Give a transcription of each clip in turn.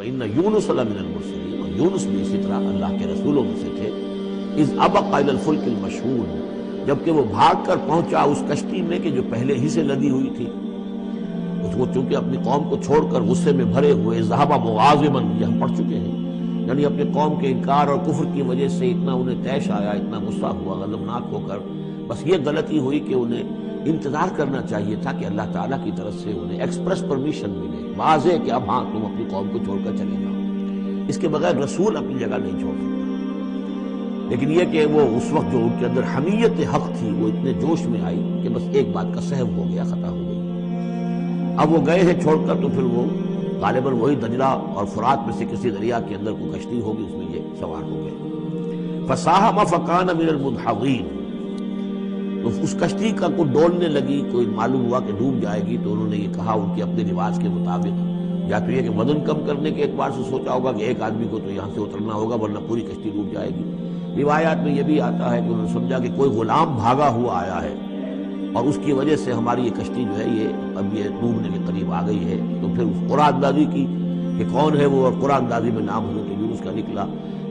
وَإِنَّ يُونُسَ لَمِنَ الْمُرْسَلِينَ، اور یونس بھی اسی طرح اللہ کے رسولوں میں سے تھے، اِذْ أَبَقَ إِلَى الْفُلْكِ الْمَشْحُونِ، جبکہ وہ بھاگ کر پہنچا اس کشتی میں کہ جو پہلے ہی سے لدی ہوئی تھی۔ اس کو چونکہ اپنی قوم کو چھوڑ کر غصے میں بھرے ہوئے، ذهب مغاضبا، یہ ہم پڑھ چکے ہیں، یعنی اپنے قوم کے انکار اور کفر کی وجہ سے اتنا انہیں طیش آیا، اتنا غصہ ہوا غضبناک ہو کر، بس یہ غلطی ہوئی کہ انہیں انتظار کرنا چاہیے تھا کہ اللہ تعالیٰ کی طرف سے انہیں ایکسپریس پرمیشن ملے، واضح کہ اب ہاں تم اپنی قوم کو چھوڑ کر چلے جاؤ۔ اس کے بغیر رسول اپنی جگہ نہیں چھوڑ سکتا۔ لیکن یہ کہ وہ اس وقت جو ان کے اندر حمیت حق تھی وہ اتنے جوش میں آئی کہ بس ایک بات کا سہو ہو گیا، خطا ہو گئی۔ اب وہ گئے ہیں چھوڑ کر، تو پھر وہ غالباً وہی دجلہ اور فرات میں سے کسی دریا کے اندر کوئی کشتی ہوگی، اس میں یہ سوار ہو گئے۔ فَسَاهَمَ فَكَانَ مِنَ الْمُدْحَضِينَ، تو اس کشتی کا کوئی ڈولنے لگی، کوئی معلوم ہوا کہ ڈوب جائے گی، تو انہوں نے یہ کہا ان کے اپنے رواج کے مطابق، یا تو یہ کہ وزن کم کرنے کے اعتبار سے سوچا ہوگا کہ ایک آدمی کو تو یہاں سے اترنا ہوگا ورنہ پوری کشتی ڈوب جائے گی۔ روایات میں یہ بھی آتا ہے کہ انہوں نے سمجھا کہ کوئی غلام بھاگا ہوا آیا ہے اور اس کی وجہ سے ہماری یہ کشتی جو ہے یہ اب یہ ڈوبنے کے قریب آ گئی ہے، تو پھر اس قرآن اندازی کی کہ کون ہے وہ، اور قرآن اندازی میں نام حضرت یونس کا نکلا،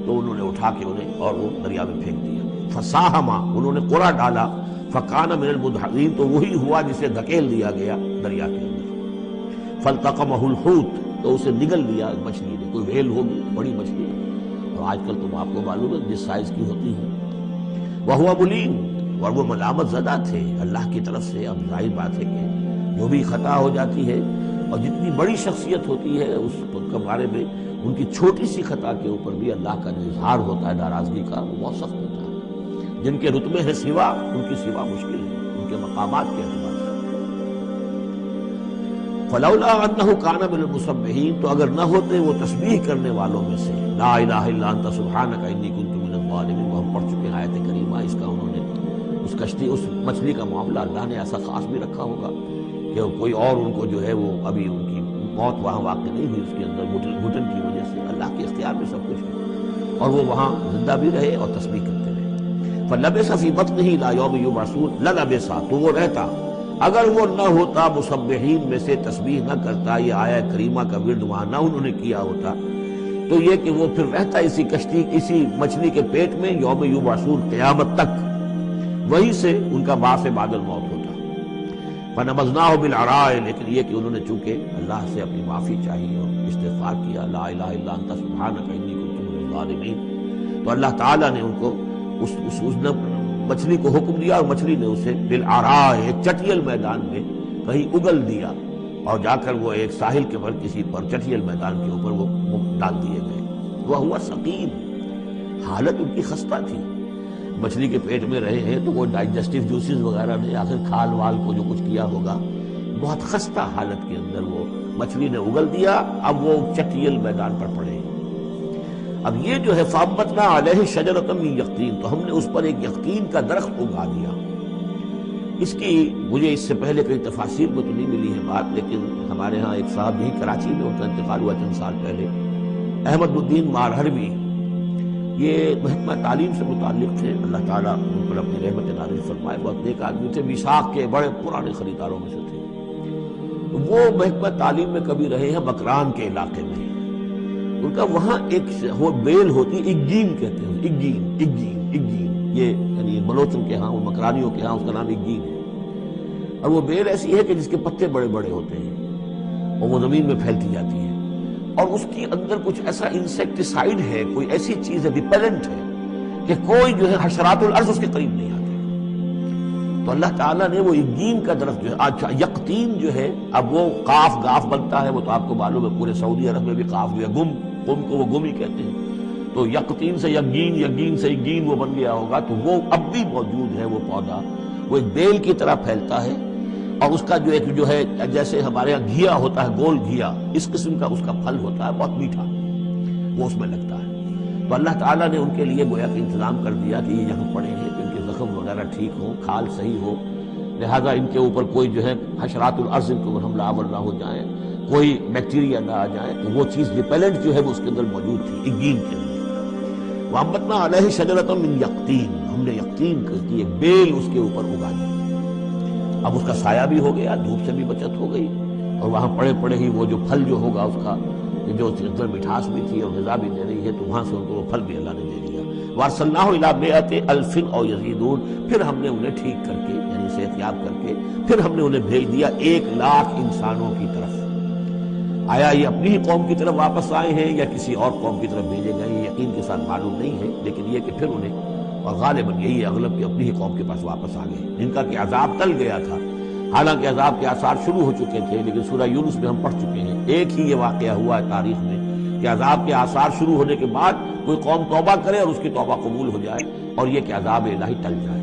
تو انہوں نے اٹھا کے انہیں اور وہ دریا میں پھینک دیا۔ فساہما، انہوں نے قرآن ڈالا، فکان من المدحضین، تو وہی ہوا جسے دھکیل دیا گیا دریا کے اندر۔ فالتقمہ الحوت، تو اسے نگل لیا مچھلی نے، کوئی ویل ہوگی بڑی مچھلی، اور آج کل تم آپ کو معلوم ہے جس سائز کی ہوتی ہے۔ وہو ملیم، اور وہ ملامت زدہ تھے اللہ کی طرف سے۔ اب ظاہر بات ہے کہ جو بھی خطا ہو جاتی ہے اور جتنی بڑی شخصیت ہوتی ہے اس کے بارے میں ان کی چھوٹی سی خطا کے اوپر بھی اللہ کا جو اظہار ہوتا ہے ناراضگی کا، وہ بہت سخت ہوتا ہے۔ جن کے رتبے ہے سوا، ان کی سوا مشکل ہے ان کے مقامات کے اعتبار سے۔ فلولا انہ کان من المسبحین، تو اگر نہ ہوتے وہ تسبیح کرنے والوں میں سے، لا الہ الا انت سبحانک انی کنت من الظالمین، وہ ہم پڑھ چکے ہیں آیت کریمہ۔ اس کا انہوں نے اس کشتی، اس مچھلی کا معاملہ اللہ نے ایسا خاص بھی رکھا ہوگا کہ کوئی اور ان کو جو ہے وہ ابھی ان کی موت وہاں واقع نہیں ہوئی، اس کے اندر گھٹن کی وجہ سے اللہ کے اختیار میں سب کچھ ہے، اور وہ وہاں زندہ بھی رہے اور تسبیح کرتے رہے۔ فلبث فی بطنہ الی یوم یبعثون، للبث، تو وہ رہتا، اگر وہ نہ ہوتا مسبحین میں سے، تسبیح نہ کرتا، یہ آیت کریمہ کا ورد وہاں نہ انہوں نے کیا ہوتا، تو یہ کہ وہ پھر رہتا اسی کشتی، اسی مچھلی کے پیٹ میں، یوم یبعثون، قیامت تک، وہیں سے ان کا بعث بعد الموت ہوتا۔ فنبذناہ بالعراء، لیکن یہ کہ انہوں نے چونکہ اللہ سے اپنی معافی چاہی اور استغفار کیا، لا الہ الا انت سبحانک انی کنت من الظالمین، تو اللہ تعالیٰ نے ان کو اس مچھلی کو حکم دیا، اور مچھلی نے اسے بالعراء، ایک چٹیل میدان میں کہیں اگل دیا، اور جا کر وہ ایک ساحل کے پر کسی پر چٹیل میدان کے اوپر وہ ڈال دیے گئے۔ وہ ہوا سقیم، حالت ان کی خستہ تھی، مچھلی کے پیٹ میں رہے ہیں تو وہ ڈائجسٹیو جوسز وغیرہ نے آخر کھال وال کو جو کچھ کیا ہوگا، بہت خستہ حالت کے اندر وہ مچھلی نے اگل دیا، اب وہ چٹیل میدان پر پڑے۔ اب یہ جو ہے فَأَنبَتْنَا عَلَيْهِ شَجَرَةً مِّن يَقْطِينٍ، تو ہم نے اس پر ایک یقطین کا درخت اگا دیا۔ اس کی مجھے اس سے پہلے کئی تفاسیر میں تو نہیں ملی ہے بات، لیکن ہمارے ہاں ایک صاحب یہی کراچی میں ان کا انتقال ہوا چند سال پہلے، احمد الدین مارہروی، یہ محکمہ تعلیم سے متعلق تھے، اللہ تعالیٰ ان پر اپنی رحمت نازل فرمائے، بہت نیک آدمی تھے، وثاق کے بڑے پرانے خریداروں میں سے تھے۔ وہ محکمہ تعلیم میں کبھی رہے ہیں مکران کے علاقے میں، ان کا وہاں ایک وہ بیل ہوتی، اگین کہتے ہیں، اگین، یہ یعنی بلوچوں کے ہاں، مکرانیوں کے ہاں اس کا نام اگین ہے، اور وہ بیل ایسی ہے کہ جس کے پتے بڑے بڑے ہوتے ہیں اور وہ زمین میں پھیلتی جاتی ہے، اور اس کے اندر کچھ ایسا انسیکٹیسائیڈ ہے، کوئی ایسی چیز ہے، ریپیلنٹ ہے، کہ کوئی جو ہے حشرات الارض اس کے قریب نہیں آتے۔ تو اللہ تعالیٰ نے وہ اگین کا درخت جو ہے، اچھا یقطین جو ہے، اب وہ قاف گاف بنتا ہے، وہ تو آپ کو معلوم ہے پورے سعودی عرب میں بھی قاف جو ہے قم کو وہ گم ہی کہتے ہیں، تو یقطین سے یقین، یقین سے یقین وہ بن گیا ہوگا، تو وہ اب بھی موجود ہے، وہ پودا وہ ایک بیل کی طرح پھیلتا ہے، اور اس کا جو ایک جو ہے جیسے ہمارے یہاں گھیا ہوتا ہے، گول گھیا، اس قسم کا اس کا پھل ہوتا ہے، بہت میٹھا، وہ اس میں لگتا ہے۔ تو اللہ تعالیٰ نے ان کے لیے گویا کہ انتظام کر دیا کہ یہ یہاں پڑے ہیں، کہ ان کے زخم وغیرہ ٹھیک ہوں، کھال صحیح ہو، لہذا ان کے اوپر کوئی جو ہے حشرات الارض ان کو حملہ آور نہ ہو جائیں، کوئی بیکٹیریا نہ آ جائے، تو وہ چیز ریپیلنٹ جو ہے وہ اس کے اندر موجود تھی اگین کے اندر۔ وَأَنبَتْنَا عَلَيْهِ شَجَرَةً مِّن يَقْطِين، ہم نے یقطین کی ایک بیل اس کے اوپر اگا دی، اب اس کا سایہ بھی ہو گیا، دھوپ سے بھی بچت ہو گئی، اور وہاں پڑے پڑے ہی وہ جو پھل جو ہوگا اس کا کہ جو اس اندر مٹھاس بھی تھی اور غذا بھی دے رہی ہے، تو وہاں سے ان کو وہ پھل بھی اللہ نے دے دیا۔ وارسلناہ الی مئۃ الف او یزیدون، پھر ہم نے انہیں ٹھیک کر کے یعنی صحت یاب کر کے پھر ہم نے انہیں بھیج دیا 1,00,000 انسانوں کی طرف۔ آیا یہ اپنی ہی قوم کی طرف واپس آئے ہیں یا کسی اور قوم کی طرف بھیجے گئے ہیں، یقین کے ساتھ معلوم نہیں ہے، لیکن یہ کہ پھر انہیں، اور غالباً یہی ہے اغلب کہ اپنی ہی قوم کے پاس واپس آ گئے جن کا کہ عذاب ٹل گیا تھا۔ حالانکہ عذاب کے آثار شروع ہو چکے تھے، لیکن سورہ یونس میں ہم پڑھ چکے ہیں ایک ہی یہ واقعہ ہوا ہے تاریخ میں کہ عذاب کے آثار شروع ہونے کے بعد کوئی قوم توبہ کرے اور اس کی توبہ قبول ہو جائے، اور یہ کہ عذاب الہی ٹل جائے۔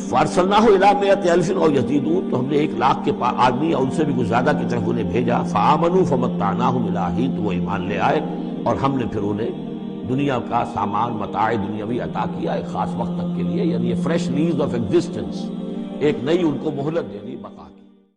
فارسلناہ الی مئۃ الف او یزیدون، تو ہم نے 1,00,000 کے آدمی یا ان سے بھی کچھ زیادہ کی طرف انہیں بھیجا۔ فآمنوا فمتعناہم الی حین، تو وہ ایمان لے آئے اور ہم نے پھر انہیں دنیا کا سامان متاع دنیاوی عطا کیا ایک خاص وقت تک کے لیے، یعنی یہ فریش لیز آف ایگزسٹنس، ایک نئی ان کو مہلت دے دی بقا۔